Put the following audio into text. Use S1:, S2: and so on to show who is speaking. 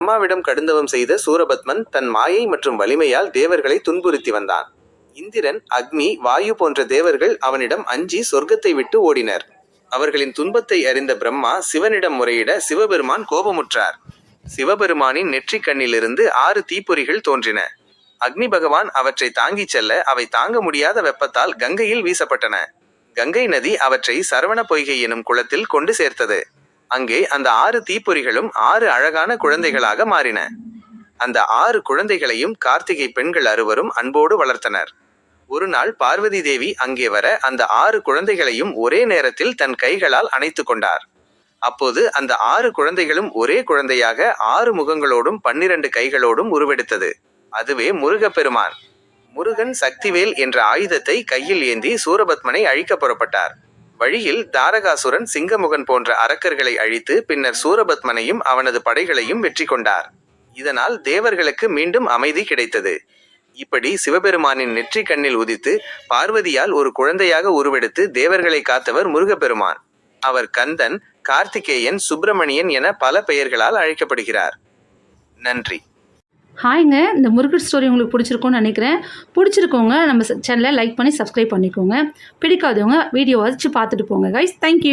S1: பிரம்மாவிடம் கடுந்தவம் செய்த சூரபத்மன் தன் மாயை மற்றும் வலிமையால் தேவர்களை துன்புறுத்தி வந்தான். இந்திரன், அக்னி, வாயு போன்ற தேவர்கள் அவனிடம் அஞ்சி சொர்க்கத்தை விட்டு ஓடினர். அவர்களின் துன்பத்தை அறிந்த பிரம்மா சிவனிடம் முறையிட சிவபெருமான் கோபமுற்றார். சிவபெருமானின் நெற்றிக் கண்ணிலிருந்து 6 தீப்பொறிகள் தோன்றின. அக்னி பகவான் அவற்றை தாங்கிச் செல்ல அவை தாங்க முடியாத வெப்பத்தால் கங்கையில் வீசப்பட்டன. கங்கை நதி அவற்றை சரவண பொய்கை எனும் குளத்தில் கொண்டு சேர்த்தது. அங்கே அந்த 6 தீப்பொறிகளும் 6 அழகான குழந்தைகளாக மாறின. அந்த 6 குழந்தைகளையும் கார்த்திகை பெண்கள் அறுவரும் அன்போடு வளர்த்தனர். ஒரு நாள் பார்வதி தேவி அங்கே வர அந்த 6 குழந்தைகளையும் ஒரே நேரத்தில் தன் கைகளால் அணைத்து கொண்டார். அப்போது அந்த 6 குழந்தைகளும் ஒரே குழந்தையாக 6 முகங்களோடும் 12 கைகளோடும் உருவெடுத்தது. அதுவே முருகப்பெருமான். முருகன் சக்திவேல் என்ற ஆயுதத்தை கையில் ஏந்தி சூரபத்மனை அழிக்க புறப்பட்டார். வழியில் தாரகாசுரன், சிங்கமுகன் போன்ற அரக்கர்களை அழித்து பின்னர் சூரபத்மனையும் அவனது படைகளையும் வெற்றி கொண்டார். இதனால் தேவர்களுக்கு மீண்டும் அமைதி கிடைத்தது. இப்படி சிவபெருமானின் நெற்றி கண்ணில் உதித்து பார்வதியால் ஒரு குழந்தையாக உருவெடுத்து தேவர்களை காத்தவர் முருகப்பெருமான். அவர் கந்தன், கார்த்திகேயன், சுப்பிரமணியன் என பல பெயர்களால் அழைக்கப்படுகிறார். நன்றி.
S2: ஹாய்ங்க, இந்த முருகர் ஸ்டோரி உங்களுக்கு பிடிச்சிருக்கும்னு நினைக்கிறேன். பிடிச்சிருக்கவங்க நம்ம சேனலை லைக் பண்ணி சப்ஸ்கிரைப் பண்ணிக்கோங்க. பிடிக்காதவங்க வீடியோ வச்சு பார்த்துட்டு போங்க கைஸ். தேங்க்யூ.